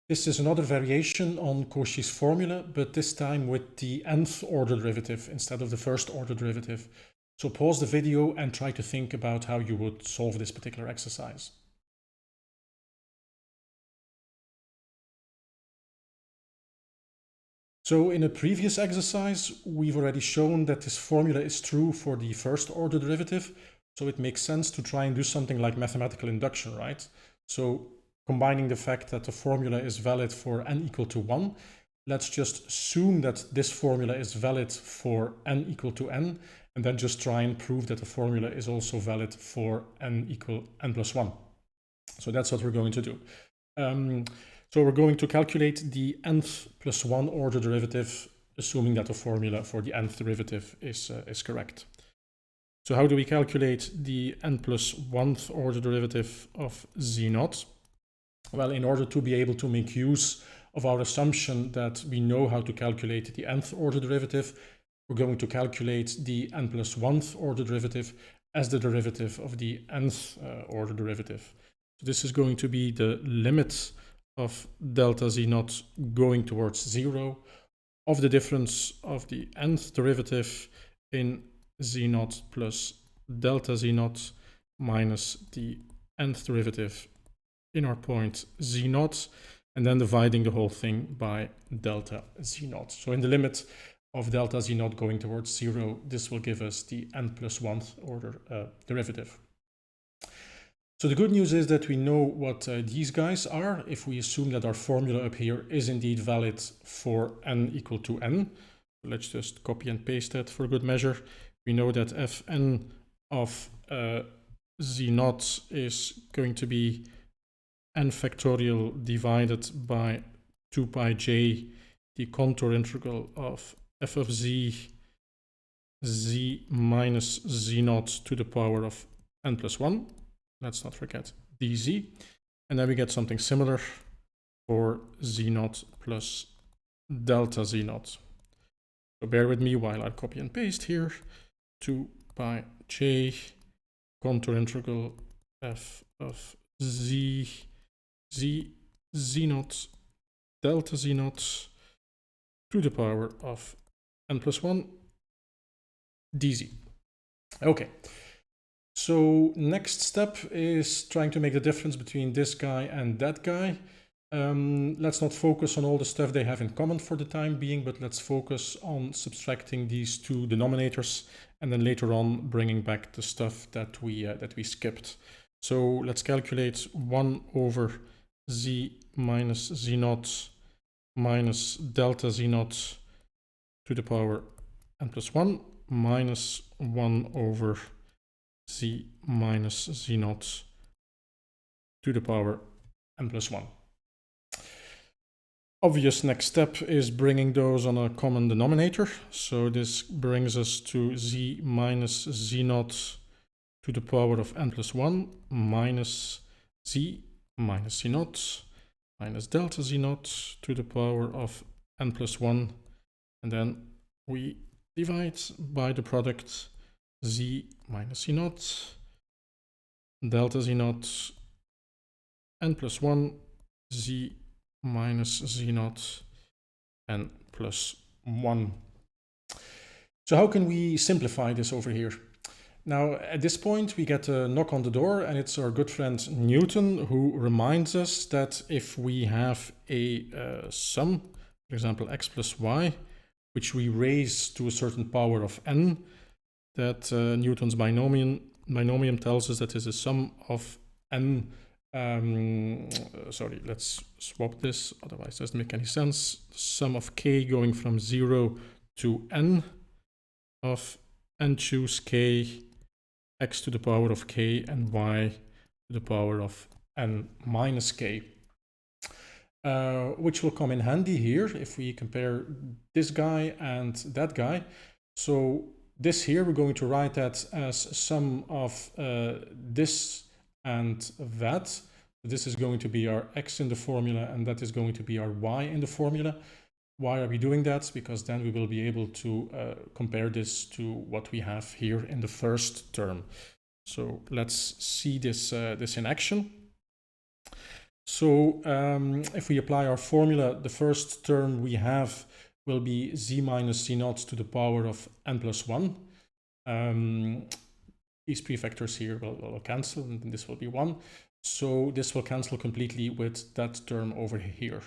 This is another variation on Cauchy's formula, but this time with the nth order derivative instead of the first order derivative. So pause the video and try to think about how you would solve this particular exercise. So in a previous exercise, we've already shown that this formula is true for the first order derivative. So it makes sense to try and do something like mathematical induction, right? So combining the fact that the formula is valid for n equal to 1, let's just assume that this formula is valid for n equal to n, and then just try and prove that the formula is also valid for n plus 1. So that's what we're going to do. So we're going to calculate the nth plus 1 order derivative, assuming that the formula for the nth derivative is correct. So how do we calculate the n plus 1th order derivative of z naught? Well, in order to be able to make use of our assumption that we know how to calculate the nth order derivative, we're going to calculate the n plus 1th order derivative as the derivative of the nth order derivative. So this is going to be the limit of delta z naught going towards 0 of the difference of the nth derivative in z naught plus delta z naught minus the nth derivative in our point z naught, and then dividing the whole thing by delta z naught. So in the limit of delta z naught going towards 0, this will give us the n plus 1th order derivative. So the good news is that we know what these guys are if we assume that our formula up here is indeed valid for n equal to n. Let's just copy and paste that for good measure. We know that fn of z naught is going to be n factorial divided by 2 pi j, the contour integral of f of z minus z naught to the power of n plus 1. Let's not forget dz. And then we get something similar for z naught plus delta z naught. So bear with me while I copy and paste here. 2 pi j contour integral f of z naught delta z naught to the power of n plus 1 dz. Okay. So next step is trying to make the difference between this guy and that guy. Let's not focus on all the stuff they have in common for the time being, but let's focus on subtracting these two denominators and then later on bringing back the stuff that we skipped. So let's calculate 1 over z minus z naught minus delta z naught to the power n plus 1 minus 1 over z minus z naught to the power n plus 1. Obvious next step is bringing those on a common denominator. So this brings us to z minus z naught to the power of n plus 1 minus z minus z naught minus delta z naught to the power of n plus 1. And then we divide by the product z minus z naught, delta z naught, n plus 1, z minus z naught, n plus 1. So how can we simplify this over here? Now, at this point, we get a knock on the door, and it's our good friend Newton who reminds us that if we have a sum, for example, x plus y, which we raise to a certain power of n, that Newton's binomium tells us that is a sum of n. Sorry, let's swap this, otherwise it doesn't make any sense. The sum of k going from 0 to n of n choose k, x to the power of k, and y to the power of n minus k. Which will come in handy here if we compare this guy and that guy. So this here, we're going to write that as sum of this and that. This is going to be our x in the formula, and that is going to be our y in the formula. Why are we doing that? Because then we will be able to compare this to what we have here in the first term. So let's see this in action. So if we apply our formula, the first term we have will be z minus z naught to the power of n plus 1. These prefactors here will cancel, and this will be 1. So this will cancel completely with that term over here.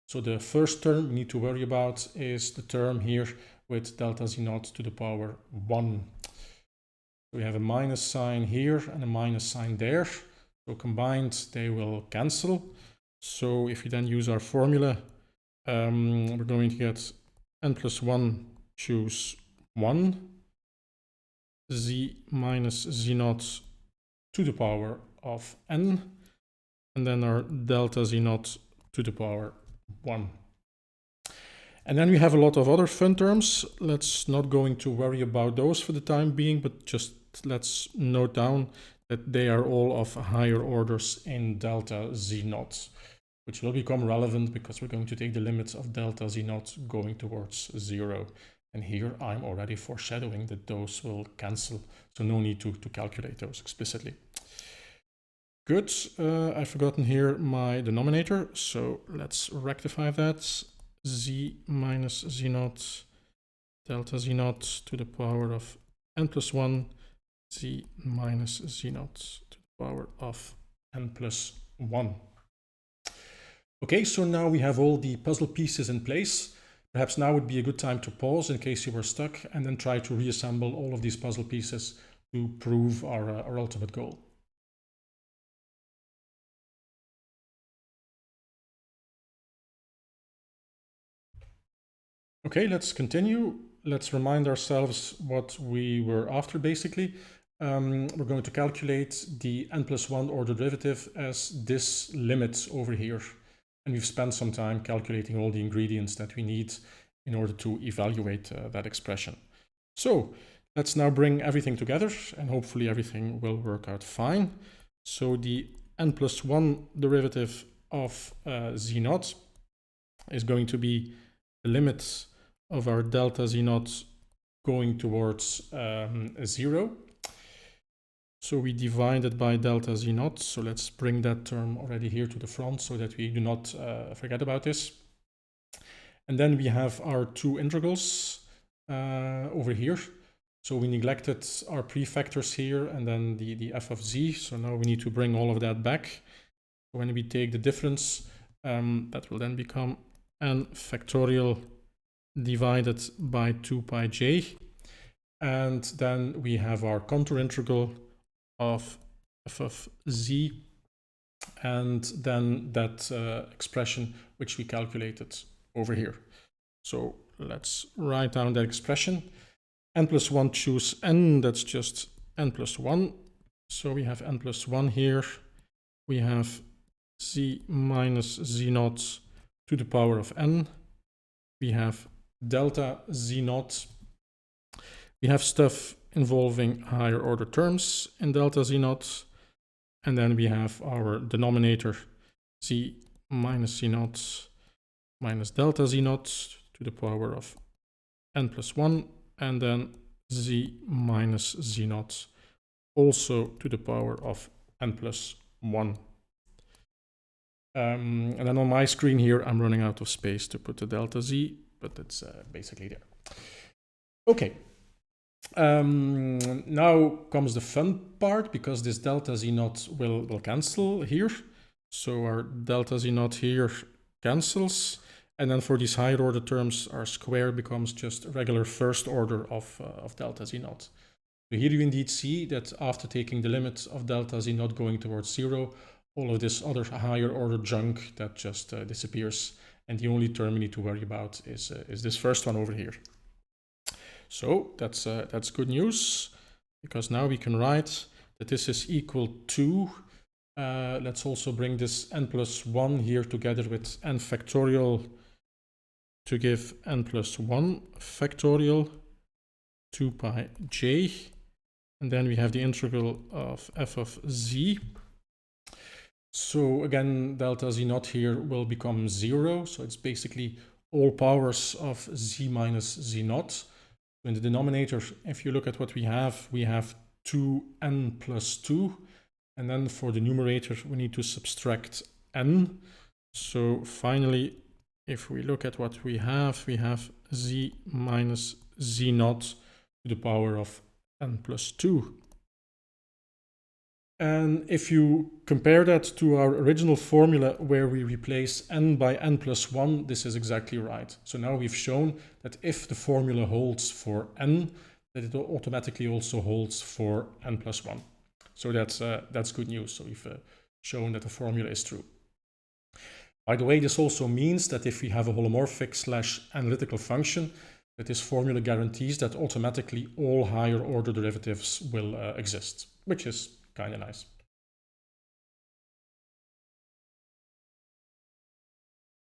So the first term we need to worry about is the term here with delta z naught to the power 1. So we have a minus sign here and a minus sign there. So combined, they will cancel. So if we then use our formula, we're going to get n plus 1 choose 1, z minus z naught to the power of n, and then our delta z naught to the power 1. And then we have a lot of other fun terms. Let's not going to worry about those for the time being, but just let's note down that they are all of higher orders in delta z naught, which will become relevant because we're going to take the limits of delta z naught going towards 0. And here I'm already foreshadowing that those will cancel, so no need to calculate those explicitly. Good, I've forgotten here my denominator, so let's rectify that. Z minus z naught delta z naught to the power of n plus 1, z minus z naught to the power of n plus 1. Okay, so now we have all the puzzle pieces in place. Perhaps now would be a good time to pause in case you were stuck, and then try to reassemble all of these puzzle pieces to prove our ultimate goal. Okay, let's continue. Let's remind ourselves what we were after, basically. We're going to calculate the n plus 1 order derivative as this limit over here. And we've spent some time calculating all the ingredients that we need in order to evaluate that expression. So let's now bring everything together, and hopefully everything will work out fine. So the n plus 1 derivative of z naught is going to be the limit of our delta z naught going towards 0. So we divide it by delta z naught. So let's bring that term already here to the front so that we do not forget about this. And then we have our two integrals over here. So we neglected our prefactors here and then the f of z. So now we need to bring all of that back. When we take the difference, that will then become n factorial divided by 2 pi j. And then we have our contour integral of f of z, and then that expression which we calculated over here. So let's write down that expression. N plus 1 choose n, that's just n plus 1. So we have n plus 1 here. We have z minus z naught to the power of n. We have delta z naught. We have stuff involving higher order terms in delta z naught. And then we have our denominator z minus z naught minus delta z naught to the power of n plus 1. And then z minus z naught also to the power of n plus 1. And then on my screen here, I'm running out of space to put the delta z, but it's basically there. Okay. Now comes the fun part, because this delta z naught will cancel here. So our delta z naught here cancels. And then for these higher order terms, our square becomes just a regular first order of delta z naught. So here you indeed see that after taking the limit of delta z naught going towards 0, all of this other higher order junk that just disappears. And the only term we need to worry about is this first one over here. So that's good news, because now we can write that this is equal to, let's also bring this n plus 1 here together with n factorial to give n plus 1 factorial 2 pi j. And then we have the integral of f of z. So again, delta z naught here will become 0. So it's basically all powers of z minus z naught. In the denominator, if you look at what we have 2n plus 2. And then for the numerator, we need to subtract n. So finally, if we look at what we have z minus z naught to the power of n plus 2. And if you compare that to our original formula where we replace n by n plus 1, this is exactly right. So now we've shown that if the formula holds for n, that it automatically also holds for n plus 1. So that's good news. So we've shown that the formula is true. By the way, this also means that if we have a holomorphic / analytical function, that this formula guarantees that automatically all higher order derivatives will exist, which is kind of nice.